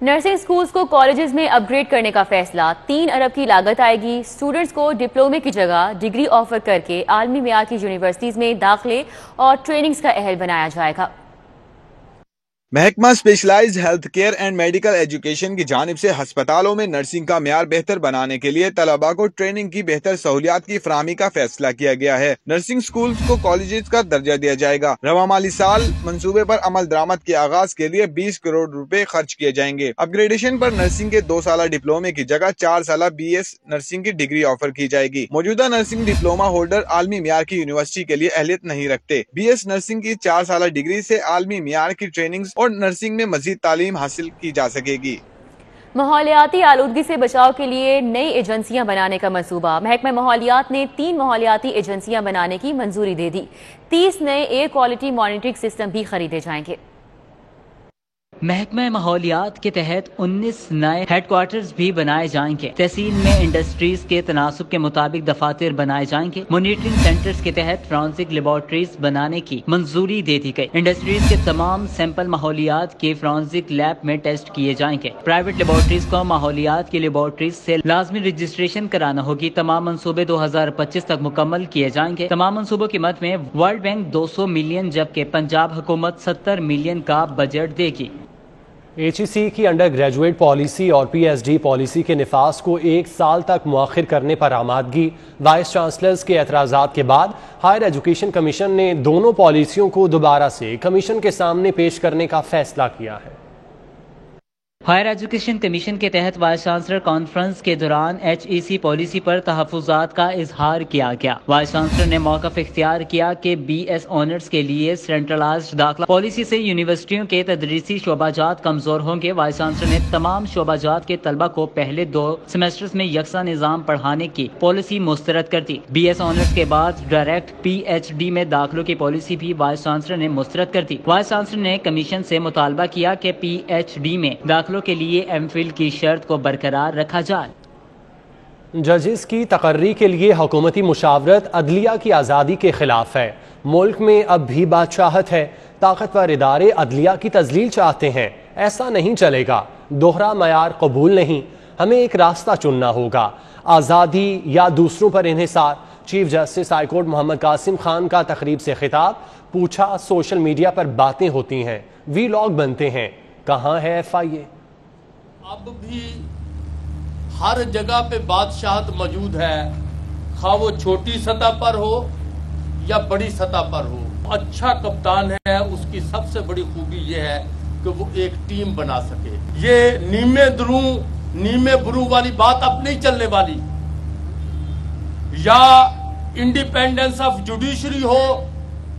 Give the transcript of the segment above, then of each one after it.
Nursing schools کو colleges میں اپ grade کرنے کا فیصلہ، 3 ارب کی لاگت آئے گی۔ اسٹوڈنٹس کو ڈپلومے کی جگہ ڈگری آفر کر کے عالمی معیار کی یونیورسٹیز میں داخلے اور ٹریننگز کا اہل بنایا جائے گا۔ محکمہ specialised health care and medical education کی جانب سے ہسپتالوں میں نرسنگ کا معیار بہتر بنانے کے لیے طلباء کو ٹریننگ کی بہتر سہولیات کی فراہمی کا فیصلہ کیا گیا ہے۔ نرسنگ سکولز کو کالجز کا درجہ دیا جائے گا۔ رواں مالی سال منصوبے پر عمل درآمد کے آغاز کے لیے 20 کروڑ روپے خرچ کیے جائیں گے۔ اپ گریڈیشن پر نرسنگ کے 2 سالہ ڈپلومے کی جگہ 4 سالہ BS نرسنگ کی ڈگری آفر کی جائے گی۔ موجودہ نرسنگ ڈپلوما ہولڈر عالمی معیار کی یونیورسٹی کے لیے اہلیت نہیں رکھتے۔ BS نرسنگ کی 4 سالہ ڈگری سے عالمی معیار کی ٹریننگ اور نرسنگ میں مزید تعلیم حاصل کی جا سکے گی۔ ماحولیاتی آلودگی سے بچاؤ کے لیے نئی ایجنسیاں بنانے کا منصوبہ، محکمہ ماحولیات نے 3 ماحولیاتی ایجنسیاں بنانے کی منظوری دے دی۔ 30 نئے ایئر کوالٹی مانیٹرنگ سسٹم بھی خریدے جائیں گے۔ محکمہ ماحولیات کے تحت 19 نئے ہیڈ کوارٹرز بھی بنائے جائیں گے۔ تحصیل میں انڈسٹریز کے تناسب کے مطابق دفاتر بنائے جائیں گے۔ مانیٹرنگ سینٹرز کے تحت فرانسک لیبارٹریز بنانے کی منظوری دے دی گئی۔ انڈسٹریز کے تمام سیمپل ماحولیات کے فرانسک لیب میں ٹیسٹ کیے جائیں گے۔ پرائیویٹ لیبارٹریز کو ماحولیات کی لیبارٹریز سے لازمی رجسٹریشن کرانا ہوگی۔ تمام منصوبے 2025 تک مکمل کیے جائیں گے۔ تمام منصوبوں کی مد میں ورلڈ بینک 200 ملین جبکہ پنجاب حکومت 70 ملین کا بجٹ دے گی۔ HEC کی انڈر گریجویٹ پالیسی اور PhD پالیسی کے نفاذ کو 1 سال تک مؤخر کرنے پر آمادگی۔ وائس چانسلرز کے اعتراضات کے بعد ہائر ایجوکیشن کمیشن نے دونوں پالیسیوں کو دوبارہ سے کمیشن کے سامنے پیش کرنے کا فیصلہ کیا ہے۔ ہائر ایجوکیشن کمیشن کے تحت وائس چانسلر کانفرنس کے دوران HEC پالیسی پر تحفظات کا اظہار کیا گیا۔ وائس چانسلر نے موقف اختیار کیا کہ BS آنرز کے لیے سینٹرلائزڈ داخلہ پالیسی سے یونیورسٹیوں کے تدریسی شعبہ جات کمزور ہوں گے۔ وائس چانسلر نے تمام شعبہ جات کے طلبہ کو پہلے 2 سیمسٹرز میں یکساں نظام پڑھانے کی پالیسی مسترد کر دی۔ BS آنرز کے بعد ڈائریکٹ PhD میں داخلوں کی پالیسی بھی وائس چانسلر نے مسترد کر دی۔ وائس چانسلر نے کمیشن سے مطالبہ کیا کہ PhD میں داخلوں کے لیے MPhil کی شرط کو برقرار رکھا جائے۔ ججز کی تقرری کے لیے حکومتی مشاورت عدلیہ کی آزادی کے خلاف ہے۔ ملک میں اب بھی بادشاہت ہے، طاقتور ادارے عدلیہ کی تذلیل چاہتے ہیں۔ ایسا نہیں چلے گا، دوہرا معیار قبول نہیں، ہمیں ایک راستہ چننا ہوگا، آزادی یا دوسروں پر انحصار۔ چیف جسٹس ہائی کورٹ محمد قاسم خان کا تقریب سے خطاب، پوچھا سوشل میڈیا پر باتیں ہوتی ہیں، ویلاگ بنتے ہیں، کہاں ہے FIA؟ اب بھی ہر جگہ پہ بادشاہت موجود ہے، خواہ وہ چھوٹی سطح پر ہو یا بڑی سطح پر ہو۔ اچھا کپتان ہے، اس کی سب سے بڑی خوبی یہ ہے کہ وہ ایک ٹیم بنا سکے۔ یہ نیمے دروں نیمے برو والی بات اب نہیں چلنے والی، یا انڈیپینڈنس آف جوڈیشری ہو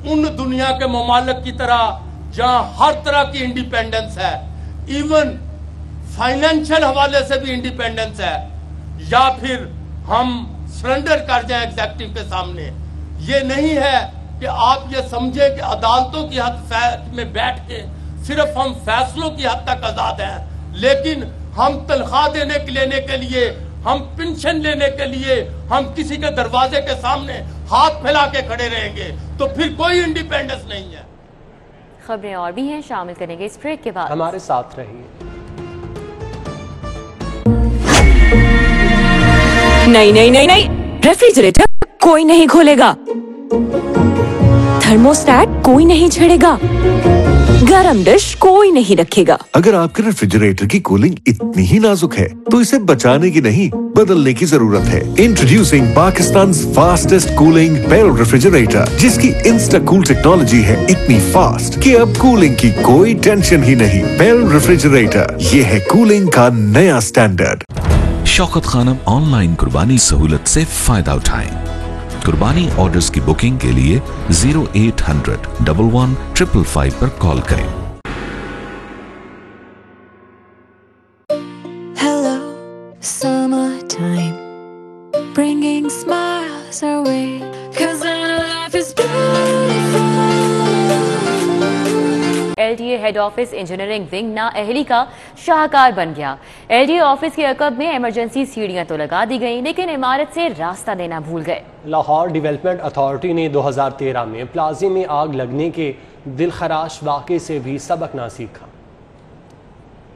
ان دنیا کے ممالک کی طرح جہاں ہر طرح کی انڈیپینڈنس ہے، ایون فائنینشل حوالے سے بھی انڈیپینڈنس ہے، یا پھر ہم سرنڈر کر جائیں ایگزیکٹو کے سامنے۔ یہ نہیں ہے کہ آپ یہ سمجھیں کہ عدالتوں کی حد میں بیٹھ کے صرف ہم فیصلوں کی حد تک آزاد ہیں، لیکن ہم تنخواہ لینے کے لیے، ہم پنشن لینے کے لیے ہم کسی کے دروازے کے سامنے ہاتھ پھیلا کے کھڑے رہیں گے تو پھر کوئی انڈیپینڈنس نہیں ہے۔ خبریں اور بھی ہیں، شامل کریں گے اس بریک کے بعد، ہمارے ساتھ رہیے۔ نہیں، ریفریجریٹر کوئی نہیں کھولے گا، تھرموسٹیٹ کوئی نہیں چھیڑے گا، گرم ڈش کوئی نہیں رکھے گا۔ اگر آپ کے ریفریجریٹر کی کولنگ اتنی ہی نازک ہے تو اسے بچانے کی نہیں بدلنے کی ضرورت ہے۔ انٹروڈیوسنگ پاکستان's فاسٹسٹ کولنگ پیرو ریفریجریٹر، جس کی انسٹا کول ٹیکنالوجی ہے اتنی فاسٹ کہ اب کولنگ کی کوئی ٹینشن ہی نہیں۔ پیرو ریفریجریٹر، یہ ہے کولنگ کا نیا standard. Shaukat Khanum on line قربانی سہولت سے فائدہ اٹھائیں۔ قربانی آرڈرز کی بکنگ کے لیے 0800 11 555 پر کال کریں۔ Hello, summertime, bringing smiles our way, 'cause life is beautiful. LDA head office engineering wing نااہلی کا شاہکار بن گیا۔ LDA آفس کے عقب میں ایمرجنسی سیڑھیاں تو لگا دی گئیں، لیکن عمارت سے راستہ دینا بھول گئے۔ لاہور ڈیولپمنٹ اتھارٹی نے 2013 میں پلازے میں آگ لگنے کے دلخراش واقعے سے بھی سبق نہ سیکھا۔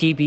TB,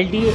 LDA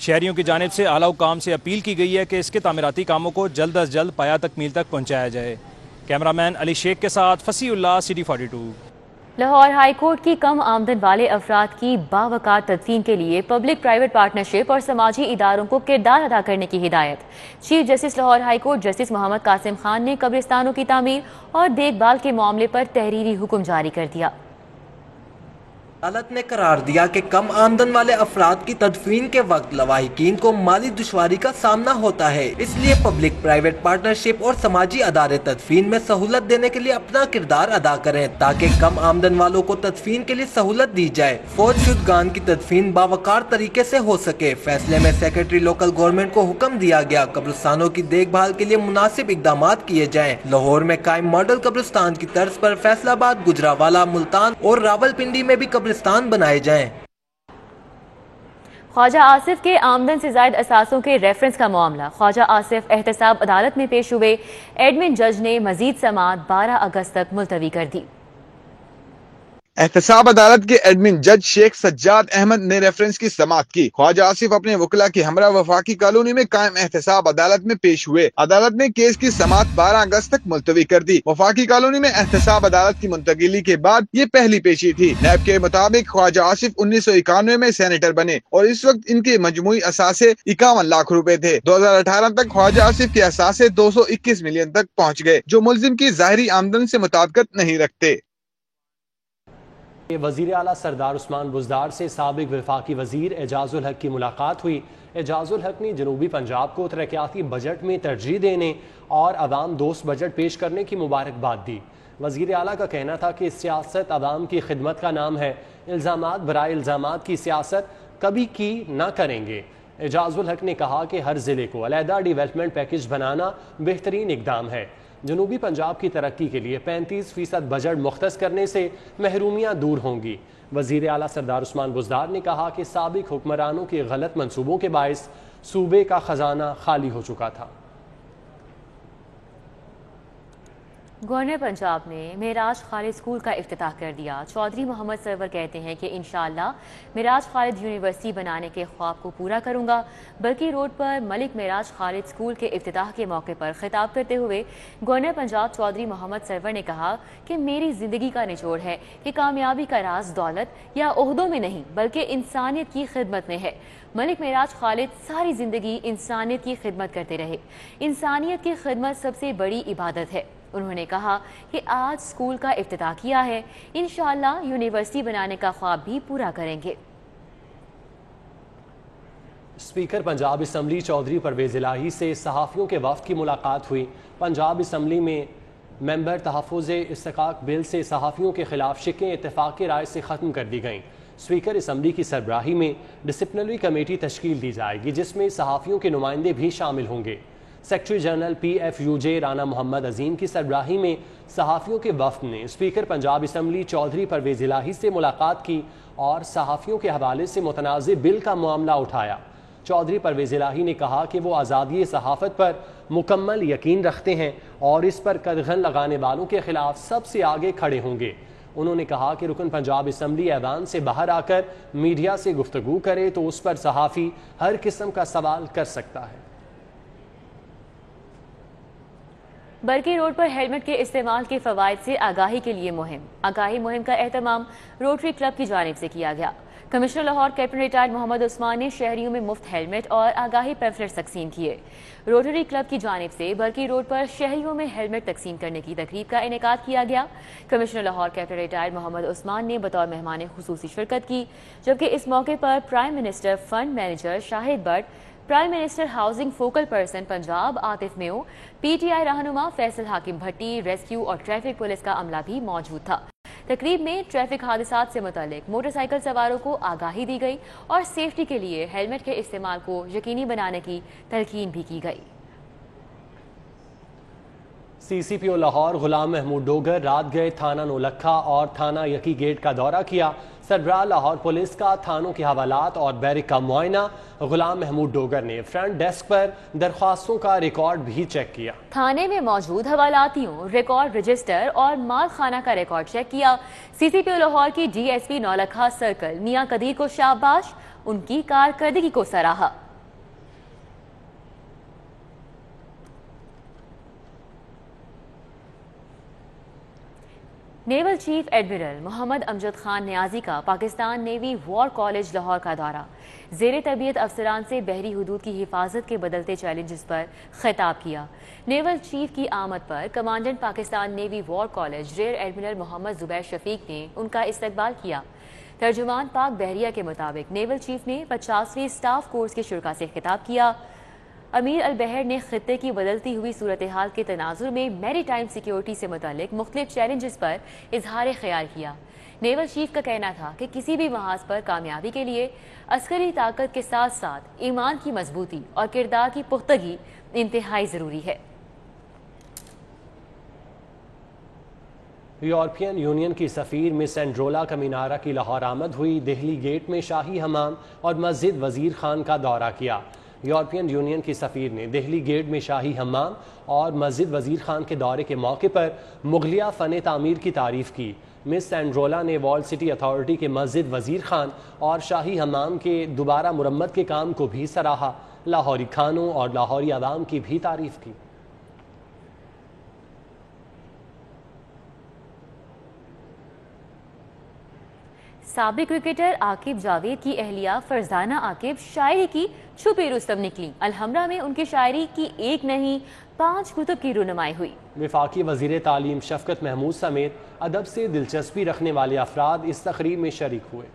شہریوں کی جانب سے اعلیٰ حکام سے اپیل کی گئی ہے کہ اس کے تعمیراتی کاموں کو جلد از جلد پایہ تکمیل تک پہنچایا جائے۔ کیمرامین علی شیخ کے ساتھ فصیح اللہ، سٹی 42۔ لاہور ہائی کورٹ کی کم آمدن والے افراد کی باوقار تدفین کے لیے پبلک پرائیویٹ پارٹنرشپ اور سماجی اداروں کو کردار ادا کرنے کی ہدایت۔ Chief justice Lahore high court justice Muhammad Qasim Khan نے قبرستانوں کی تعمیر اور دیکھ بھال کے معاملے پر تحریری حکم جاری کر دیا۔ عدالت نے قرار دیا کہ کم آمدن والے افراد کی تدفین کے وقت لواحقین کو مالی دشواری کا سامنا ہوتا ہے، اس لیے پبلک پرائیویٹ پارٹنرشپ اور سماجی ادارے تدفین میں سہولت دینے کے لیے اپنا کردار ادا کریں تاکہ کم آمدن والوں کو تدفین کے لیے سہولت دی جائے، فوت شدگان کی تدفین باوقار طریقے سے ہو سکے۔ فیصلے میں سیکرٹری لوکل گورنمنٹ کو حکم دیا گیا قبرستانوں کی دیکھ بھال کے لیے مناسب اقدامات کیے جائیں۔ لاہور میں قائم ماڈل قبرستان کی طرز پر فیصل آباد، گجرانوالہ، ملتان اور راولپنڈی میں بھی قبرستان بنائے جائیں۔ خواجہ آصف کے آمدن سے زائد اثاثوں کے ریفرنس کا معاملہ، خواجہ آصف احتساب عدالت میں پیش ہوئے، ایڈمن جج نے مزید سماعت 12 اگست تک ملتوی کر دی۔ احتساب عدالت کے ایڈمن جج شیخ سجاد احمد نے ریفرنس کی سماعت کی۔ خواجہ آصف اپنے وکلا کے ہمراہ وفاقی کالونی میں قائم احتساب عدالت میں پیش ہوئے۔ عدالت نے کیس کی سماعت 12 اگست تک ملتوی کر دی۔ وفاقی کالونی میں احتساب عدالت کی منتقلی کے بعد یہ پہلی پیشی تھی۔ نیب کے مطابق خواجہ آصف 1991 میں سینیٹر بنے اور اس وقت ان کے مجموعی اثاثے 51 لاکھ روپے تھے۔ 2018 تک خواجہ آصف کے اثاثے 221 ملین تک پہنچ گئے، جو ملزم کی ظاہری آمدن سے مطابقت نہیں رکھتے۔ وزیر اعلیٰ سردار عثمان بزدار سے سابق وفاقی وزیر اعجاز الحق کی ملاقات ہوئی۔ اعجاز الحق نے جنوبی پنجاب کو ترقیاتی بجٹ میں ترجیح دینے اور عوام دوست بجٹ پیش کرنے کی مبارکباد دی۔ وزیر اعلیٰ کا کہنا تھا کہ سیاست عوام کی خدمت کا نام ہے، الزامات برائے الزامات کی سیاست کبھی کی نہ کریں گے۔ اعجاز الحق نے کہا کہ ہر ضلع کو علیحدہ ڈیولپمنٹ پیکج بنانا بہترین اقدام ہے۔ جنوبی پنجاب کی ترقی کے لیے 35% بجٹ مختص کرنے سے محرومیاں دور ہوں گی۔ وزیر اعلیٰ سردار عثمان بزدار نے کہا کہ سابق حکمرانوں کے غلط منصوبوں کے باعث صوبے کا خزانہ خالی ہو چکا تھا۔ گورنر پنجاب نے معراج خالد اسکول کا افتتاح کر دیا۔ چودھری محمد سرور کہتے ہیں کہ انشاءاللہ معراج خالد یونیورسٹی بنانے کے خواب کو پورا کروں گا۔ برکی روڈ پر ملک معراج خالد اسکول کے افتتاح کے موقع پر خطاب کرتے ہوئے گورنر پنجاب چودھری محمد سرور نے کہا کہ میری زندگی کا نچوڑ ہے کہ کامیابی کا راز دولت یا عہدوں میں نہیں بلکہ انسانیت کی خدمت میں ہے۔ ملک معراج خالد ساری زندگی انسانیت کی خدمت کرتے رہے۔ انسانیت کی خدمت سب سے بڑی عبادت ہے۔ انہوں نے کہا کہ آج اسکول کا افتتاح کیا ہے، انشاءاللہ یونیورسٹی بنانے کا خواب بھی پورا کریں گے۔ اسپیکر پنجاب اسمبلی چودھری پرویز الہی سے صحافیوں کے وفد کی ملاقات ہوئی۔ پنجاب اسمبلی میں ممبر تحفظ استحقاق بل سے صحافیوں کے خلاف شکیں اتفاقی رائے سے ختم کر دی گئیں۔ اسپیکر اسمبلی کی سربراہی میں ڈسپلنری کمیٹی تشکیل دی جائے گی جس میں صحافیوں کے نمائندے بھی شامل ہوں گے۔ Secretary general P F U J Rana Muhammad Azeem کی سربراہی میں صحافیوں کے وفد نے اسپیکر پنجاب اسمبلی چودھری پرویز الہی سے ملاقات کی اور صحافیوں کے حوالے سے متنازع بل کا معاملہ اٹھایا۔ چودھری پرویز الہی نے کہا کہ وہ آزادی صحافت پر مکمل یقین رکھتے ہیں اور اس پر قدغن لگانے والوں کے خلاف سب سے آگے کھڑے ہوں گے۔ انہوں نے کہا کہ رکن پنجاب اسمبلی ایوان سے باہر آ کر میڈیا سے گفتگو کرے تو اس پر صحافی ہر قسم کا سوال کر سکتا ہے۔ برکی روڈ پر ہیلمٹ کے استعمال کے فوائد سے آگاہی کے لیے آگاہی مہم کا اہتمام روٹری کلب کی جانب سے کیا گیا۔ Commissioner Lahore captain retired Muhammad Usman نے شہریوں میں مفت ہیلمٹ اور آگاہی پیمفلیٹ تقسیم کیے۔ روٹری کلب کی جانب سے برکی روڈ پر شہریوں میں ہیلمٹ تقسیم کرنے کی تقریب کا انعقاد کیا گیا۔ Commissioner Lahore captain retired Muhammad Usman نے بطور مہمان خصوصی شرکت کی، جبکہ اس موقع پر prime minister fund manager Shahid Butt, prime minister housing focal person Punjab Atif Mayo, P T I رہنما فیصل حاکم بھٹی، ریسکیو اور ٹریفک پولیس کا عملہ بھی موجود تھا۔ تقریب میں ٹریفک حادثات سے متعلق موٹر سائیکل سواروں کو آگاہی دی گئی اور سیفٹی کے لیے ہیلمٹ کے استعمال کو یقینی بنانے کی تلقین بھی کی گئی۔ سی سی پی او لاہور غلام محمود ڈوگر رات گئے تھانہ نولکھا اور تھانہ یکی گیٹ کا دورہ کیا۔ سربراہ لاہور پولیس کا تھانوں کے حوالات اور بیرک کا معائنہ۔ غلام محمود ڈوگر نے فرنٹ ڈیسک پر درخواستوں کا ریکارڈ بھی چیک کیا۔ تھانے میں موجود حوالاتیوں، ریکارڈ رجسٹر اور مال خانہ کا ریکارڈ چیک کیا۔ سی سی پی او لاہور کی D S P Naulakha circle Mian Qadeer کو شاباش، ان کی کارکردگی کو سراہا۔ Naval chief admiral Muhammad Amjad Khan Niazi کا Pakistan navy war college Lahore کا دورہ، زیر تربیت افسران سے بحری حدود کی حفاظت کے بدلتے چیلنجز پر خطاب کیا۔ نیول چیف کی آمد پر commandant Pakistan navy war college rear admiral Muhammad Zubair Shafiq نے ان کا استقبال کیا۔ ترجمان پاک بحریہ کے مطابق نیول چیف نے 50ویں اسٹاف کورس کے شرکاء سے خطاب کیا۔ امیر البحر نے خطے کی بدلتی ہوئی صورتحال کے تناظر میں میری ٹائم سیکیورٹی سے متعلق مختلف چیلنجز پر اظہار خیال کیا۔ نیول چیف کا کہنا تھا کہ کسی بھی محاذ پر کامیابی کے لیے عسکری طاقت کے ساتھ ساتھ ایمان کی مضبوطی اور کردار کی پختگی انتہائی ضروری ہے۔ یورپین یونین کی سفیر مس اینڈرولا کمینارا کی لاہور آمد ہوئی، دہلی گیٹ میں شاہی حمام اور مسجد وزیر خان کا دورہ کیا۔ یورپین یونین کی سفیر نے دہلی گیٹ میں شاہی حمام اور مسجد وزیر خان کے دورے کے موقع پر مغلیہ فن تعمیر کی تعریف کی۔ مس اینڈرولا نے وال سٹی اتھارٹی کے مسجد وزیر خان اور شاہی حمام کے دوبارہ مرمت کے کام کو بھی سراہا، لاہوری کھانوں اور لاہوری عوام کی بھی تعریف کی۔ سابق کرکٹر عاقب جاوید کی اہلیہ فرزانہ عاقب شاعری کی چھپی رستم نکلی۔ الحمرا میں ان کی شاعری کی ایک نہیں 5 کتب کی رونمائی ہوئی۔ وفاقی وزیر تعلیم شفقت محمود سمیت ادب سے دلچسپی رکھنے والے افراد اس تقریب میں شریک ہوئے۔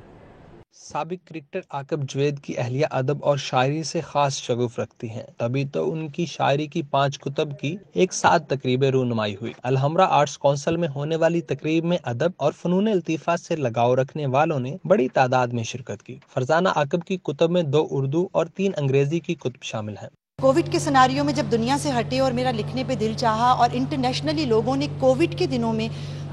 سابق کرکٹر عاقب جاوید کی اہلیہ ادب اور شاعری سے خاص شغف رکھتی ہیں، تبھی تو ان کی شاعری کی 5 کتب کی ایک ساتھ تقریب رونمائی ہوئی۔ الحمرا آرٹس کونسل میں ہونے والی تقریب میں ادب اور فنون لطیفہ سے لگاؤ رکھنے والوں نے بڑی تعداد میں شرکت کی۔ فرزانہ عاقب کی کتب میں 2 اردو اور 3 انگریزی کی کتب شامل ہیں۔ کووڈ کے سناریو میں جب دنیا سے ہٹے اور میرا لکھنے پہ دل چاہا اور انٹرنیشنلی لوگوں نے کووڈ کے دنوں میں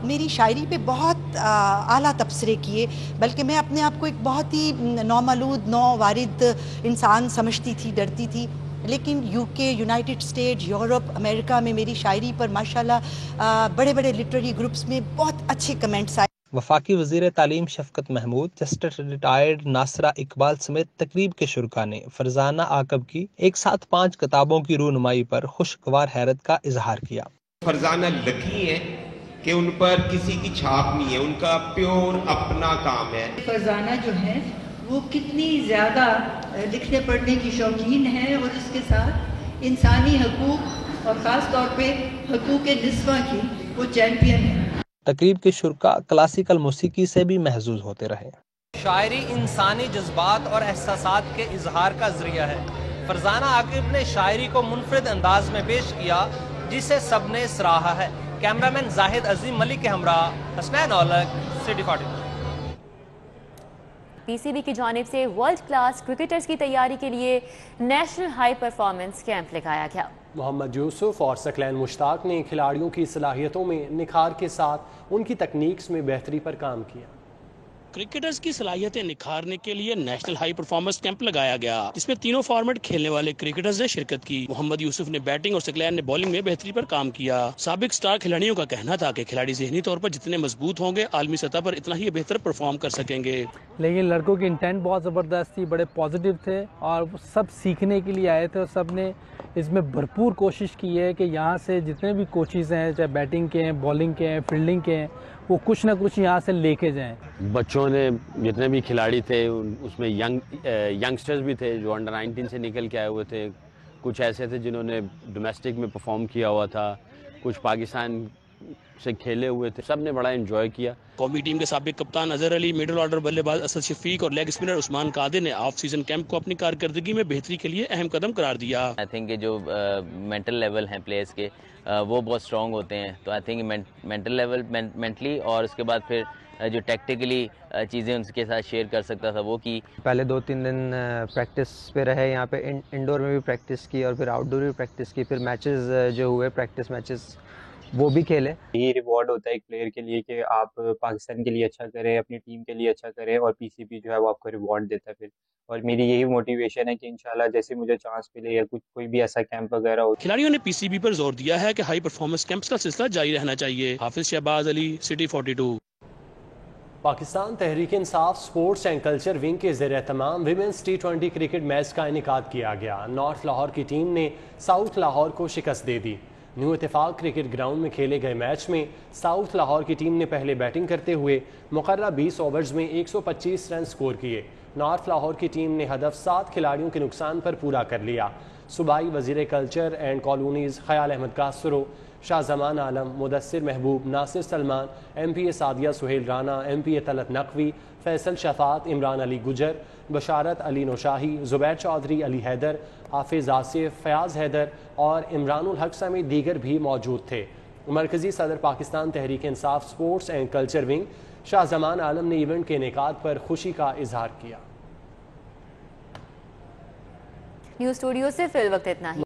میری شاعری پہ بہت اعلیٰ تبصرے کیے، بلکہ میں اپنے آپ کو ایک بہت ہی نومولود نووارد انسان سمجھتی تھی، ڈرتی تھی، لیکن UK، یونائٹڈ اسٹیٹ، یورپ، امریکہ میں میری شاعری پر ماشاءاللہ بڑے بڑے لٹریری گروپس میں بہت اچھے کمنٹس آئے۔ وفاقی وزیر تعلیم شفقت محمود، جسٹس ریٹائرڈ ناصرہ اقبال سمیت تقریب کے شرکاء نے فرزانہ عاقب کی ایک ساتھ 5 کتابوں کی رونمائی پر خوشگوار حیرت کا اظہار کیا۔ فرزانہ لکی ہے کہ ان پر کسی کی چھاپ نہیں ہے، ان کا پیور اپنا کام ہے۔ فرزانہ جو ہے وہ کتنی زیادہ لکھنے پڑھنے کی شوقین ہے اور اس کے ساتھ انسانی حقوق اور خاص طور پہ حقوق نسواں کی وہ چیمپئن ہے۔ تقریب کے شرکاء کلاسیکل موسیقی سے بھی محظوظ ہوتے رہے۔ شاعری انسانی جذبات اور احساسات کے اظہار کا ذریعہ ہے۔ فرزانہ عاقب نے شاعری کو منفرد انداز میں پیش کیا جسے سب نے سراہا ہے۔ کیمرامین زاہد عظیم ملک کے ہمراہ حسنین اولک، سٹی 42۔ PCB کی جانب سے ورلڈ کلاس کرکٹرز کی تیاری کے لیے نیشنل ہائی پرفارمنس کیمپ لگایا گیا۔ محمد یوسف اور ثقلین مشتاق نے کھلاڑیوں کی صلاحیتوں میں نکھار کے ساتھ ان کی تکنیکس میں بہتری پر کام کیا۔ کرکٹرز کی صلاحیتیں نکھارنے کے لیے نیشنل ہائی پرفارمنس کیمپ لگایا گیا، جس میں تینوں فارمیٹ کھیلنے والے کرکٹرز نے شرکت کی۔ محمد یوسف نے بیٹنگ اور ثقلین نے بالنگ میں بہتری پر کام کیا۔ سابق سٹار کھلاڑیوں کا کہنا تھا کہ کھلاڑی ذہنی طور پر جتنے مضبوط ہوں گے عالمی سطح پر اتنا ہی بہتر پرفارم کر سکیں گے۔ لیکن لڑکوں کی انٹینٹ بہت زبردست تھی، بڑے پازیٹیو تھے اور سب سیکھنے کے لیے آئے تھے اور سب نے اس میں بھرپور کوشش کی ہے کہ یہاں سے جتنے بھی کوچز ہیں، چاہے بیٹنگ کے ہیں، بالنگ کے ہیں، فیلڈنگ کے ہیں، وہ کچھ نہ کچھ یہاں سے لے کے جائیں۔ بچوں نے جتنے بھی کھلاڑی تھے اس میں ینگسٹرز بھی تھے جو انڈر 19 سے نکل کے آئے ہوئے تھے، کچھ ایسے تھے جنہوں نے ڈومیسٹک میں پرفارم کیا ہوا تھا، کچھ پاکستان سے کھیلے ہوئے تھے، سب نے بڑا انجوائے کیا۔ قومی ٹیم کے سابق کپتان اظہر علی، مڈل آرڈر بلے باز اسد شفیق اور لیگ اسپنر عثمان قادر نے آف سیزن کیمپ کو اپنی کارکردگی میں بہتری کے لیے اہم قدم قرار دیا۔ آئی تھنک کہ جو مینٹل لیول ہیں پلیئرس کے وہ بہت اسٹرانگ ہوتے ہیں، تو I think mental level mentally اور اس کے بعد پھر جو ٹیکٹیکلی چیزیں ان کے ساتھ شیئر کر سکتا تھا وہ کی۔ پہلے 2-3 دن پریکٹس پہ رہے، یہاں پہ انڈور میں بھی پریکٹس کی اور پھر آؤٹ ڈور بھی پریکٹس کی، پھر میچز جو ہوئے پریکٹس میچز وہ بھی کھیلے۔ یہ ریوارڈ ہوتا ہے ایک پلیئر کے لیے کہ آپ پاکستان کے لیے اچھا کریں، اپنی ٹیم کے لیے اچھا کریں، اور PCB جو ہے وہ آپ کو ریوارڈ دیتا ہے پھر، اور میری یہی موٹیویشن ہے کہ انشاءاللہ جیسے مجھے چانس ملے یا کوئی بھی ایسا کیمپ وغیرہ ہو۔ کھلاڑیوں نے PCB پر زور دیا ہے کہ ہائی پرفارمنس کیمپس کا سلسلہ جاری رہنا چاہیے۔ حافظ شہباز علی، city 42۔ Pakistan Tehreek Insaf sports and culture wing کے زیر اہتمام ویمنز T20 کرکٹ میچ کا انعقاد کیا گیا۔ نارتھ لاہور کی ٹیم نے ساؤتھ لاہور کو شکست دے دی۔ نیو اتفاق کرکٹ گراؤنڈ میں کھیلے گئے میچ میں ساؤتھ لاہور کی ٹیم نے پہلے بیٹنگ کرتے ہوئے مقررہ 20 اوورز میں 125 رن سکور کیے. نارتھ لاہور کی ٹیم نے ہدف 7 کھلاڑیوں کے نقصان پر پورا کر لیا. صوبائی وزیر کلچر اینڈ کالونیز خیال احمد کاسرو، شاہ زمان عالم، مدثر محبوب، ناصر سلمان، ایم پی اے سعدیہ سہیل رانا، ایم پی اے طلعت نقوی، فیصل شفاعت، عمران علی گجر، بشارت علی نوشاہی، زبیر چودھری، علی حیدر، حافظ آصف، فیاض حیدر اور عمران الحق سمیت دیگر بھی موجود تھے. مرکزی صدر Pakistan Tehreek Insaf sports and culture wing شاہ زمان عالم نے ایونٹ کے انعقاد پر خوشی کا اظہار کیا. نیوز اسٹوڈیو سے فی الوقت اتنا ہی.